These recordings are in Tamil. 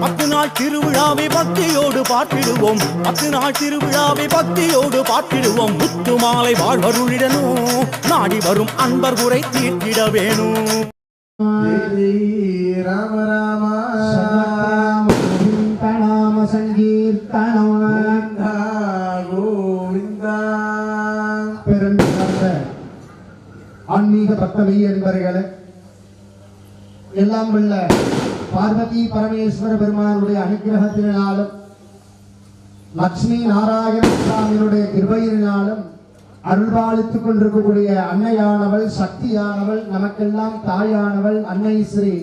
பத்து நாள் திருவிழாவை பக்தியோடு பாட்டிடுவோம். 10 நாள் திருவிழாவை பக்தியோடு பாட்டிடுவோம். முத்து மாலை வாழ்வருளிடனும் நாடி வரும் அன்பர் குறை தீர்த்திட வேணும். ராம ராம நாம சங்கீர்த்தனம் கோவிந்தா. பெருந்த ஆன்மீக பக்தவை என்பவர்களே, எல்லாம் உள்ள பார்வதி பரமேஸ்வர பெருமானுடைய அனுகிரகத்தினாலும் லட்சுமி நாராயண சுவாமியினுடைய கிருபையினாலும் அருள்பாலித்துக் கொண்டிருக்கக்கூடிய அன்னையானவள், சக்தியானவள், நமக்கெல்லாம் தாயானவள் அன்னை ஸ்ரீ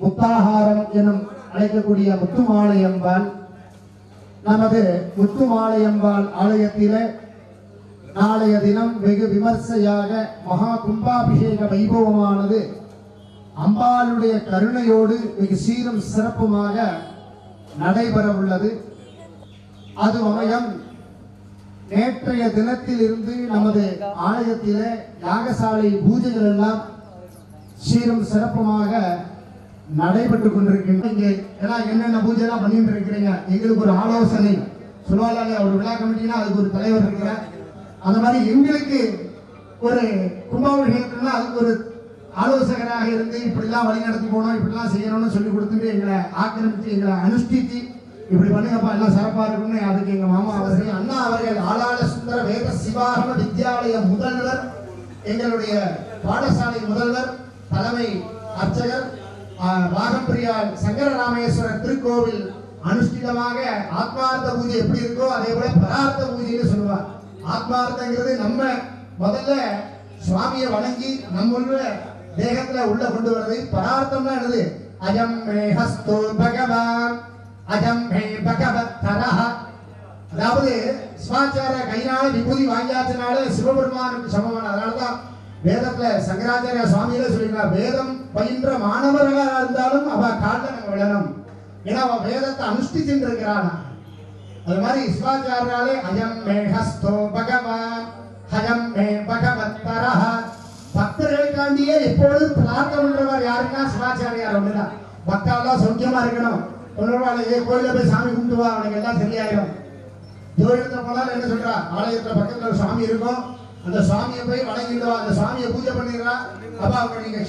முத்தாகாரம் எனும் அழைக்கக்கூடிய முத்துமாலையம்பாள் நமது முத்துமாலையம்பாள் ஆலயத்திலே நாளைய தினம் வெகு விமர்சையாக மகா கும்பாபிஷேக வைபவமானது அம்பாளுடைய கருணையோடு மிக சீரும் சிறப்புமாக நடைபெற உள்ளது. அது சமயம் நேற்றைய தினத்தில் இருந்து நமது ஆலயத்திலே யாகசாலை பூஜைகள் எல்லாம் சீரும் சிறப்புமாக நடைபெற்றுக் கொண்டிருக்கின்றன. என்னென்ன பூஜை எல்லாம் பண்ணிட்டு இருக்கிறீங்க, எங்களுக்கு ஒரு ஆலோசனை சொல்லுவாங்க. ஒரு விழா கமிட்டினா அதுக்கு ஒரு தலைவர் இருக்கிறார். அந்த மாதிரி எங்களுக்கு ஒரு கும்பாபிஷேகத்துனா அதுக்கு ஒரு ஆலோசகராக இருந்து இப்படிலாம் வழி நடத்தி போனோம், இப்படிலாம் செய்யணும்னு சொல்லி கொடுத்துட்டு எங்களை ஆக்கிரமித்து எங்களை அனுஷ்டித்து இப்படி பண்ணுங்கப்பா எல்லாம் சிறப்பா இருக்குன்னு அதுக்கு எங்க மாமா அவர்கள் அண்ணா அவர்கள் ஆளாள சுந்தர வேத சிவாகம வித்யாலய முதல்வர், எங்களுடைய பாடசாலை முதல்வர், தலைமை அர்ச்சகர், ராகம்பிரியால் சங்கரராமேஸ்வரர் திருக்கோவில் அனுஷ்டிதமாக ஆத்மார்த்த பூஜை எப்படி இருக்கோ அதே போல பரார்த்த பூஜைன்னு சொல்லுவார். ஆத்மார்த்தங்கிறது நம்ம முதல்ல சுவாமியை வணங்கி நம்மள தேகத்துல உள்ள கொண்டு வர்றது. பரார்த்தம்னா என்னது? அஜம் மே ஹஸ்தோ பகவான் அஜம் மே பகவத் தரஹ. அதாவது சிவாச்சார கையினால விபூதி வாங்கியாச்சுனால சிவபெருமானுக்கு சமமான. அதனாலதான் வேதத்துல சங்கராச்சாரிய சுவாமியில சொல்லிருக்கார், வேதம் பயின்ற மாணவர்களாக இருந்தாலும் அவ காலில் நம்ம விழணும். ஏன்னா அவ வேதத்தை அனுஷ்டிச்சுட்டு இருக்கிறானா. அது மாதிரி சிவாச்சாரியாலே அஜம் மே ஹஸ்தோ பகவான் ஹயம் மே பகவத் தரஹ. பக்தர்களுக்காண்டியே எப்பொழுதும் பிரார்த்தனை பண்றவர் யாருன்னா சிவாச்சாரியார் ஒண்ணுதான். பக்தாவெல்லாம் சௌக்கியமா இருக்கணும். கோயில போய் சாமி கும்பிட்டு வா, அவனுக்கு எல்லாம் சரியாயிடும். ஜோதிடத்தை போனாலும் என்ன சொல்றா, ஆலயத்துல பக்கத்துல சாமி இருக்கும், அந்த சாமியை போய் வணங்கிடுவா, அந்த சாமியை பூஜை பண்ணிடுறா. அப்ப அவங்க நீங்க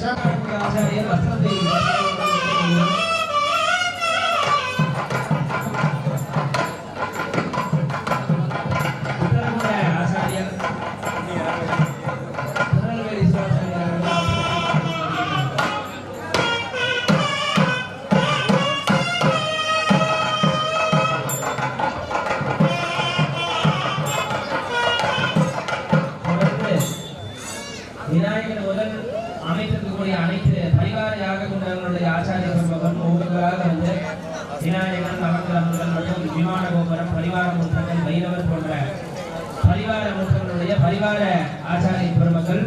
விநாயகர் முதல் அமைத்திருக்கக்கூடிய அனைத்து பரிவார யாக குண்டங்களுடைய ஆச்சாரிய பெருமக்கள் ஒவ்வொருவராக வந்து விநாயகர், நவக்கிரகங்கள் மற்றும் விமான கோபுரம், பரிவார மூர்த்தங்கள், பைரவர் போன்ற பரிவார மூர்த்தங்களுடைய பரிவார ஆச்சாரிய பெருமக்கள்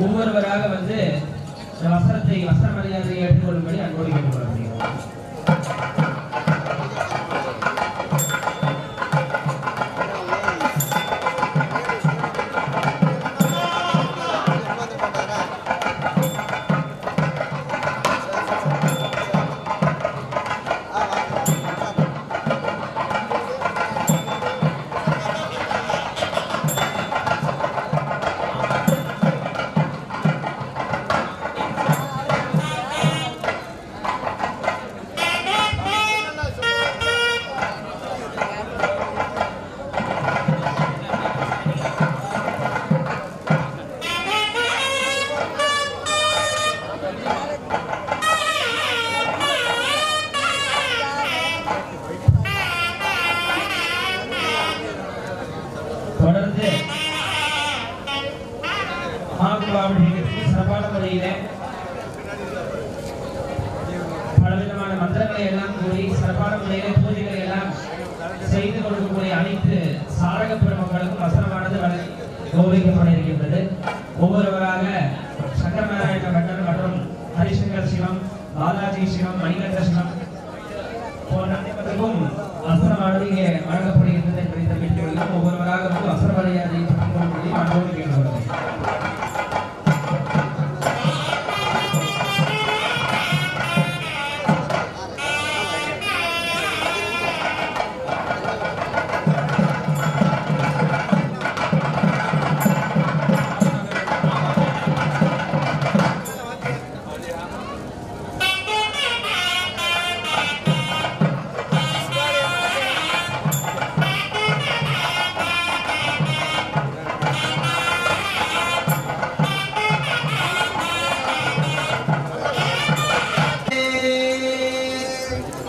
ஒவ்வொருவராக வந்து வஸ்திர மரியாதையை ஏற்றுக்கொள்ளும்படி அன்போடு கேட்டுக்கொள்ளப்படுகிறோம். தொடர்ந்து மகாகும்பாபிஷேகத்தில் சிறப்பான முறையிலே பலவிதமான மந்திரங்களை எல்லாம் கூறி சிறப்பான முறையிலே பூஜைகளை எல்லாம் செய்து கொடுக்கக்கூடிய அனைத்து சாரக பெருமக்களுக்கும் வசனமானது கௌரவிக்கப்பட இருக்கின்றது. ஒவ்வொருவராக சங்கரநாராயண பட்டர் மற்றும் ஹரிசங்கர் சிவம், பாலாஜி சிவம், மணிகண்ட சிவம் போன்ற அனைவருக்கும் வசனமானது இங்கே வழங்கப்படுகின்றது என்பதை தெரிவித்துக் கொள்கிறோம். ஒவ்வொருவராக வந்து வசன மரியாதையை அன்போடு கேட்டுக்கொள்கிறோம்.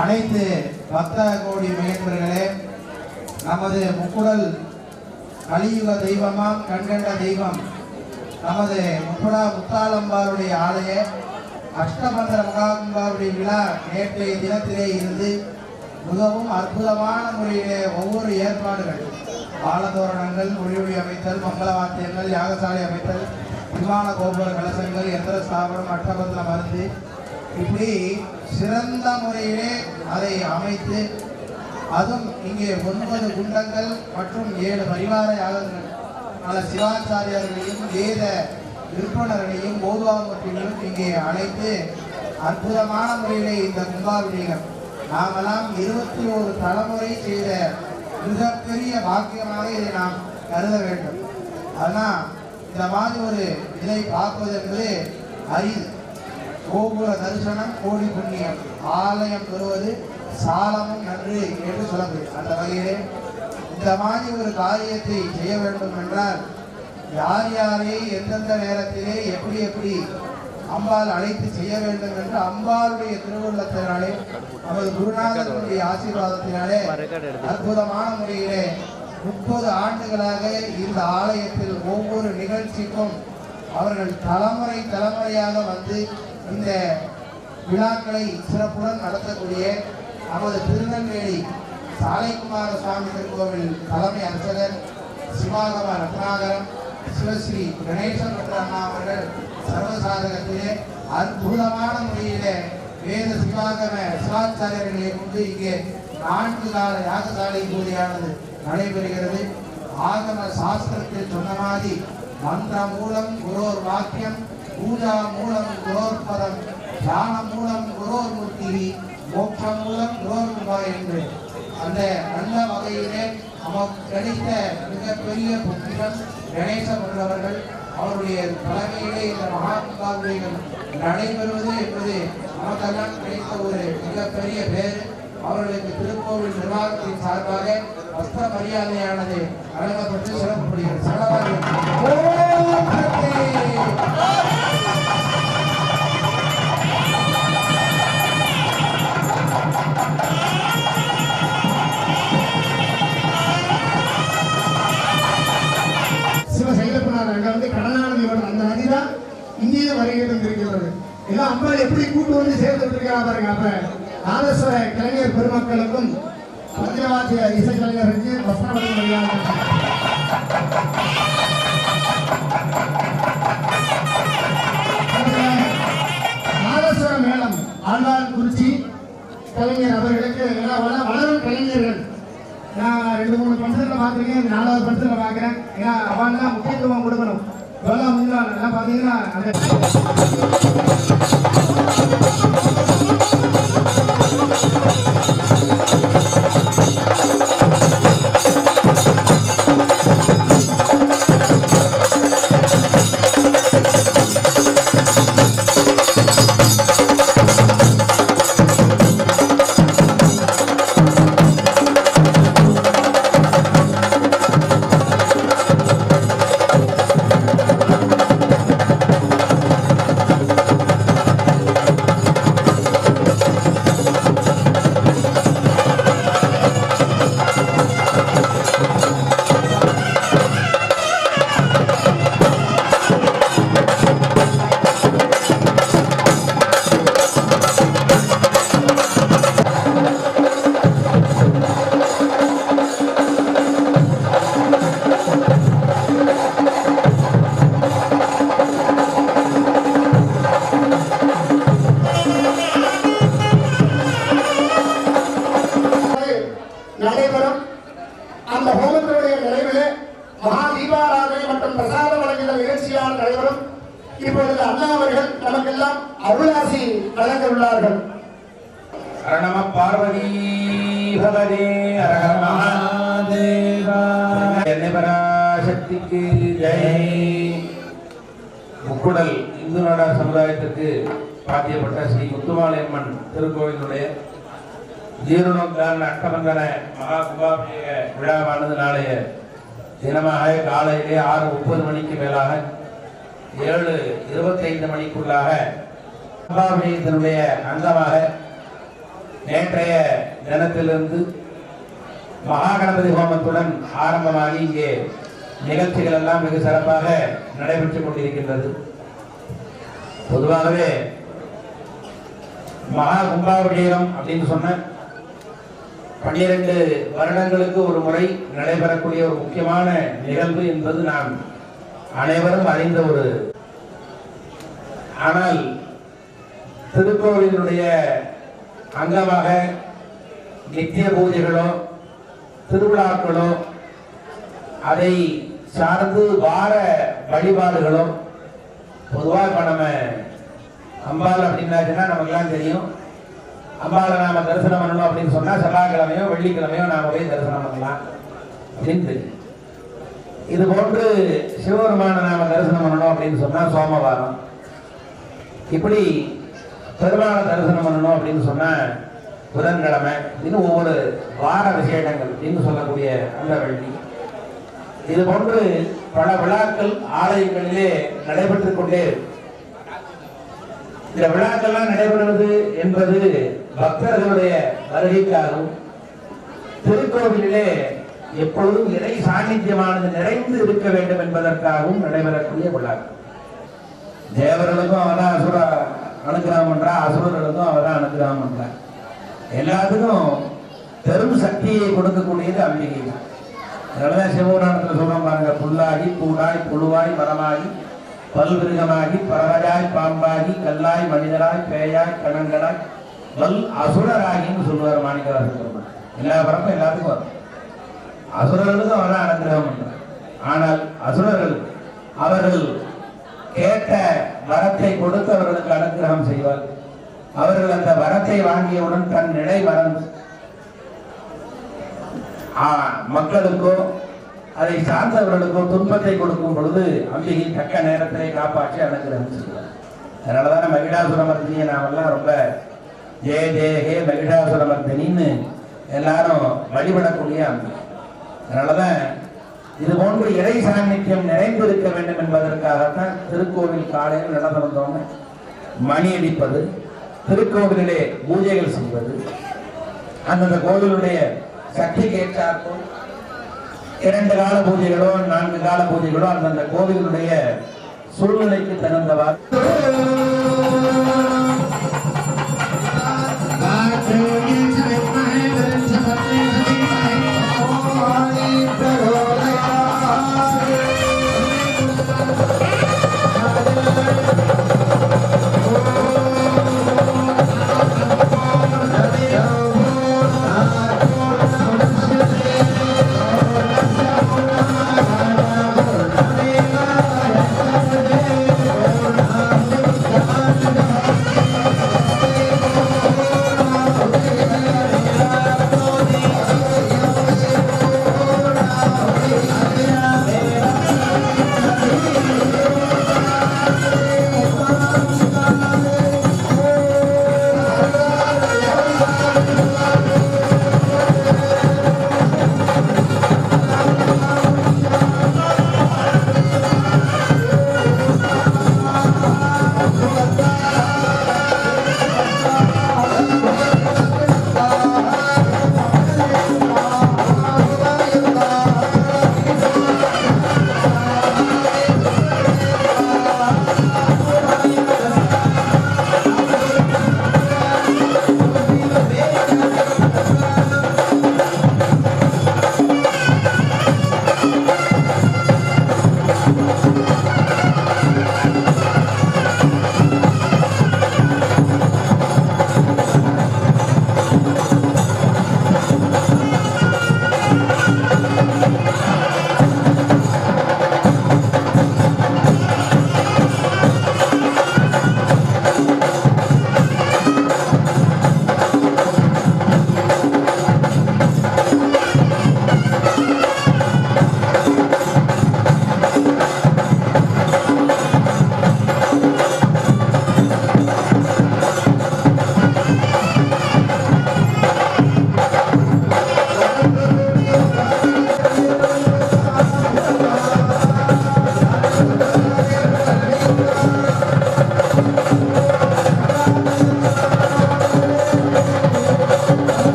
அனைத்து பக்த கோடி மையன்பர்களே, நமது முக்குடல் கலியுக தெய்வமாம் கண்கண்ட தெய்வம் நமது முத்தாளம்பாளுடைய ஆலய அஷ்டபந்தர மகாகும்பாவுடைய விழா நேற்றைய தினத்திலே இருந்து மிகவும் அற்புதமான முறையிலே ஒவ்வொரு ஏற்பாடுகள், பாலதோரணங்கள், ஒளி அமைத்தல், மங்கள வாத்தியங்கள், யாகசாலை அமைத்தல், விமான கோபுர கலசங்கள், எந்திர ஸ்தாபனம், அஷ்டபந்தர மருந்து, இப்படி சிறந்த முறையிலே அதை அமைத்து, அதுவும் இங்கே 9 குண்டங்கள் மற்றும் 7 பரிவார யாகங்கள், பல சிவாச்சாரியர்களையும் வேத விற்பனர்களையும் ஓதுவாமூர்த்திகளையும் இங்கே அழைத்து அற்புதமான முறையிலே இந்த கும்பாபிஷேகம் நாமெல்லாம் 21 தலைமுறை செய்த மிகப்பெரிய பாக்கியமாக இதை நாம் கருத வேண்டும். அதனால் இந்த மாதிரி ஒரு இதை பார்ப்பது என்பது அரிது. கோபுர தரிசனம் கோடி புண்ணியம், ஆலயம் பெறுவது சாலமும் நன்று என்று சொல்லப்படுது. அந்த வகையிலே இந்த மாதிரி ஒரு காரியத்தை செய்ய வேண்டும் என்றால் யார் யாரை எந்தெந்த நேரத்திலே எப்படி அம்பாள் அழைத்து செய்ய வேண்டும் என்று அம்பாளுடைய திருவுள்ளத்தினாலே நமது குருநாதனுடைய ஆசீர்வாதத்தினாலே அற்புதமான முறையிலே 30 ஆண்டுகளாக இந்த ஆலயத்தில் ஒவ்வொரு நிகழ்ச்சிக்கும் அவர்கள் தலைமுறையாக வந்து இந்த விழாக்களை சிறப்புடன் நடத்தக்கூடிய நமது திருநெல்வேலி சாலைக்குமார சுவாமி திருக்கோவில் தலைமை அர்ச்சகர் சிவாகம ரத்னாகரம் சிவஸ்ரீ கணேசன் அண்ணா அவர்கள் சர்வசாதகத்திலே அற்புதமான முறையிலே வேத சிவாச்சாரியர்களை கொண்டு இங்கே 4 கால யாகசாலை பூஜையானது நடைபெறுகிறது. ஆகம சாஸ்திரத்தில் சொன்ன மாதிரி மந்திரம் மூலம் குரோர் வாக்கியம், பூஜா மூலம் குரோர் பதம், தியானம் மூலம் குரோர் மூர்த்தி, மோட்சம் மூலம் குரோர் கிருபா என்று அந்த நல்ல வகையிலே நமக்கு கிடைத்த மிகப்பெரிய பொக்கிஷம் கணேசன் அவர்கள் அவருடைய தலைமையிலே இந்த மகாகும்பாபிஷேகம் நடைபெறுவது என்பது நமக்கெல்லாம் கிடைத்த ஒரு மிகப்பெரிய பேர். அவர்களுக்கு திருக்கோவில் நிர்வாகத்தின் சார்பாக வஸ்திர மரியாதையானது வழங்கப்பட்டு சிறப்புப்படுகிறது. சிவசைலப்பனார் அங்க வந்து கடனானது அந்த நதிதான் இங்கேயே வருகிறது இருக்கிறது. எல்லாம் அம்பாள் எப்படி கூட்டு வந்து சேர்ந்து இருக்கிறா பாருங்க. அப்ப நாதஸ்வர கலைஞர் பெருமக்களுக்கும் பஞ்சவாத்திய இசை கலைஞருக்கு வஸ்திரபதி மரியாதை. நாதஸ்வர மேளம் ஆண்டாள் குறிச்சி கலைஞர் அவர்களுக்கு வளரும் கலைஞர்கள். நான் 2-3 படத்தில் பார்த்துருக்கேன், 4வது படத்தில் பார்க்குறேன். ஏன்னா அவன் தான் முக்கியத்துவம் கொடுக்கணும். இதெல்லாம் முன்னாள் பார்த்தீங்கன்னா நடைபெறும். அந்த ஹோமத்தினுடைய நிறைவிலே மகா தீபாராதனை மற்றும் பிரசாத வழங்குகிற நிகழ்ச்சியால் நடைபெறும். இப்பொழுது அண்ணா அவர்கள் நமக்கெல்லாம் அருளாசி வழங்க உள்ளார்கள். நம பார்வதி பகவதே அரஹர மகாதேவா. பராசக்திக்கு ஜெய். முக்குடல் இந்து நாடார் சமுதாயத்திற்கு பாத்தியப்பட்ட ஸ்ரீ முத்துமாலையம்மன் திருக்கோவிலுடைய ஜீரணோத்தாரண அஷ்டபந்தன மகா கும்பாபிஷேக விழாவானது நாளைய தினமாக காலையிலே 6:30 மணிக்கு மேலாக 7:25 மணிக்குள்ளாக கும்பாபிஷேகத்தினுடைய அங்கமாக நேற்றைய தினத்திலிருந்து மகாகணபதி ஹோமத்துடன் ஆரம்பமாகி இங்கே நிகழ்ச்சிகள் எல்லாம் மிக சிறப்பாக நடைபெற்றுக் கொண்டிருக்கின்றது. பொதுவாகவே மகா கும்பாபிஷேகம் அப்படின்னு சொன்ன 12 வருடங்களுக்கு ஒரு முறை நடைபெறக்கூடிய ஒரு முக்கியமான நிகழ்வு என்பது நாம் அனைவரும் அறிந்த ஒரு. ஆனால் திருக்கோவிலுடைய அங்கமாக நித்திய பூஜைகளோ திருவிழாக்களோ அதை சார்ந்து வார வழிபாடுகளோ பொதுவாக இப்போ நம்ம அம்பாள் அப்படின்னாச்சுன்னா நமக்கெல்லாம் தெரியும். அம்பாளை நாம தரிசனம் பண்ணணும் அப்படின்னு சொன்னா செவ்வாய்க்கிழமையோ வெள்ளிக்கிழமையோ நாம போய் தரிசனம் பண்ணலாம் அப்படின்னு தெரியும். இது போன்று சிவபெருமான நாம தரிசனம் பண்ணணும் அப்படின்னு சொன்னா சோமவாரம், இப்படி பெருமாளை தரிசனம் பண்ணணும் அப்படின்னு சொன்னா புதன்கிழமை, இன்னும் ஒவ்வொரு வார விசேஷங்கள் அப்படின்னு சொல்லக்கூடிய அந்த வெள்ளி, இது போன்று பல விழாக்கள் ஆலயங்களிலே நடைபெற்றுக் கொண்டே. இந்த விழாக்கள்லாம் நடைபெறுவது என்பது பக்தர்களுடைய வருகைக்காகவும் திருக்கோவிலே எப்பொழுதும் இறை சாநித்தியமானது நிறைந்து இருக்க வேண்டும் என்பதற்காகவும் நடைபெறக்கூடிய விழாக்கள். தேவர்களுக்கும் அவதான் அனுகிரகம் பண்றா, அசுரர்களுக்கும் அவதான் அனுகிரகம் பண்றா. எல்லாத்துக்கும் பெரும் சக்தியை கொடுக்கக்கூடியது அம்பிகை தான். அதனாலதான் சிவபுராணத்தில் சொல்றோம் பாருங்க, புல்லாகி பூடாய் புழுவாய் மரமாகி பல்விருகமாகி பறவையாய் பாம்பாகி கல்லாய் மனிதராய் பேயாய் கணங்களாய் வல் அசுரராகின்னு சொல்லுவார் மாணிக்கவாசர் பெருமாள். எல்லா பரப்பும் எல்லாத்துக்கும் வரும். அசுரர்களுக்கும் அவதான் அனுகிரகம் பண்றார். ஆனால் அசுரர்கள் அவர்கள் கேட்ட வரத்தை கொடுத்து அவர்களுக்கு அனுகிரகம் செய்வார். அவர்கள் அந்த வரத்தை வாங்கியவுடன் தன் நிலை மறந்து மக்களுக்கோ அதை சார்ந்தவர்களுக்கோ துன்பத்தை கொடுக்கும் பொழுது அம்பிகை தக்க நேரத்திலே காப்பாற்றி அனுகிரகம் செய்வார். அதனாலதான் மகிஷாசுரமர்த்தினியை நாமெல்லாம் ரொம்ப ஜெய ஜெய ஹே மகிஷாசுரமர்த்தினின்னு எல்லாரும் வழிபடக்கூடிய அம்பிகை. அதனாலதான் இது போன்று இறை சாநித்தியம் நிறைந்திருக்க வேண்டும் என்பதற்காகத்தான் திருக்கோவில் காலையில் நடந்து வந்தோன்னு மணி அடிப்பது, திருக்கோவிலே பூஜைகள் செய்வது, அந்தந்த கோவிலுடைய சக்தி கேட்டார்போல் 2 கால பூஜைகளோ 4 கால பூஜைகளோ அந்தந்த கோவிலுடைய சூழ்நிலைக்கு தகுந்தவாறு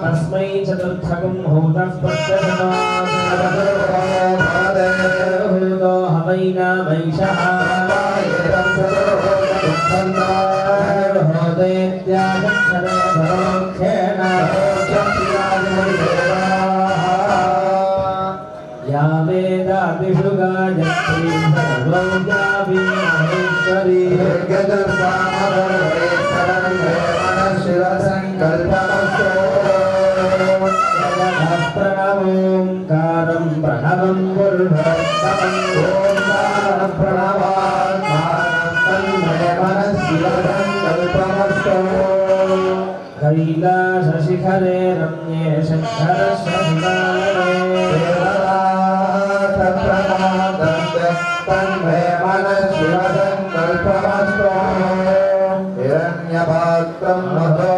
तस्मै चतुर्थकं होतः वैशः या वेदादिषु गायत्री सर्वज्ञावीश्वरी प्रणवोङ्कारं प्रणवं पुरुषोत्तमं कैलासशिखरे रम्ये हिरण्यपात्रं मधो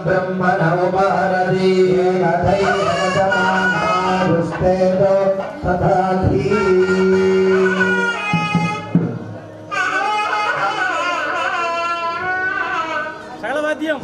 ब्रह्मणोपहरति तथैव तथाधि సకలవాద్యం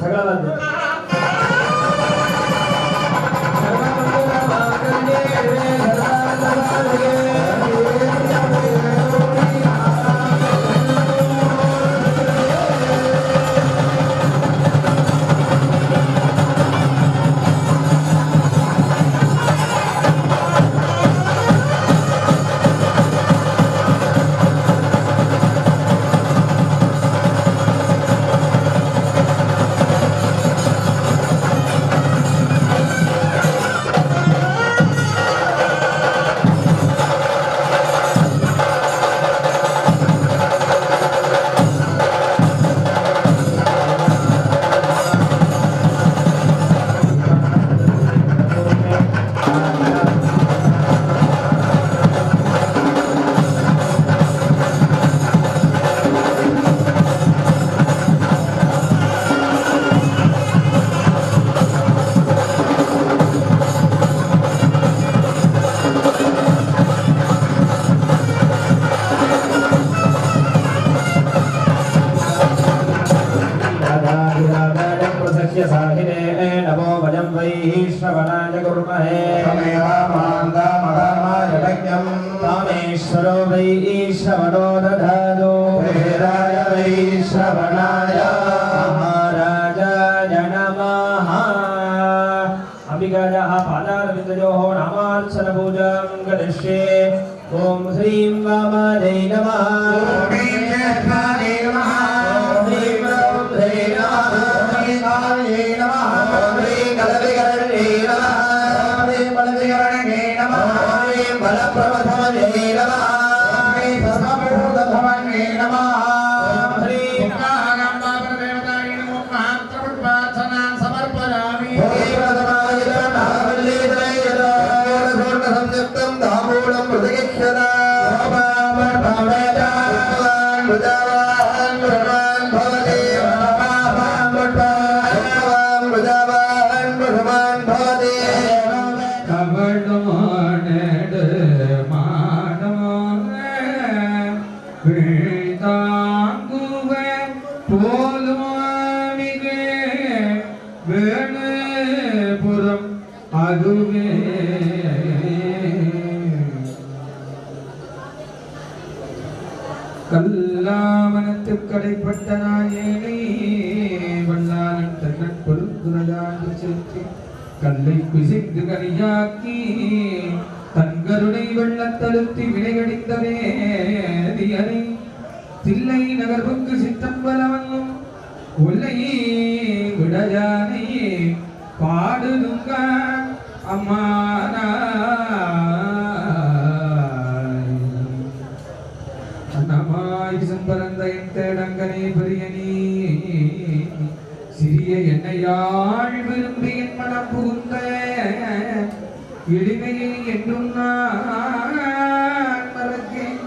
वाहिने नमो वयं वै श्रवणाय कुर्महे कामेश्वरो वै श्रवणो दधातु वेदाय वै श्रवणाय महाराजाय नमः अम्बिकायाः पादारविन्दयोः नामार्चनपूजां करिष्ये ॐ श्रीं वामायै नमः கல்லாமனத்துக்கடைப்பட்ட நாயேனை வல்லாளன் தன்னன் பொருந்துரையாண்டு செலுத்தி கல்லை பிசைந்து கனியாக்கி தன்கருணை வெள்ளத்தழுத்தி வினைகடித்தவே தியனை தில்லை நகர்வுக்கு சித்தம்பலவனும் ஒல்லையே விடயானை பாடுதுங்க அம்மானா பரந்த தேடங்கனே பெரியனே சிறிய என்னையாள் விரும்பி என் மனம் புகுந்த எளிமையை என்றும் நான் மறக்கேன்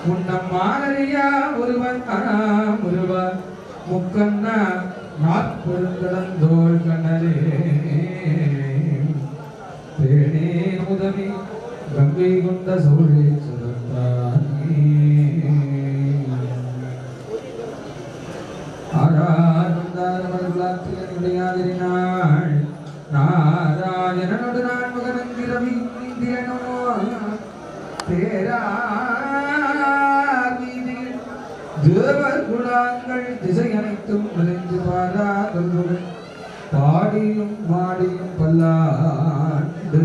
உன்னம் மாலரியா ஒருவன் ஒருவர் முக்கண்ணா நாற்பெருந்தோள் கண்ணரே தேனே முதமே கங்கை கொண்ட சோழே சுரத்தானே நாராயணனோடு நான் மகனங்கிரவி இந்திரனோ தேவர் குணாங்கள் திசை அனைத்தும் விளைந்து பாராதல்களுடன் பாடியும் பாடியும் பல்லாண்டு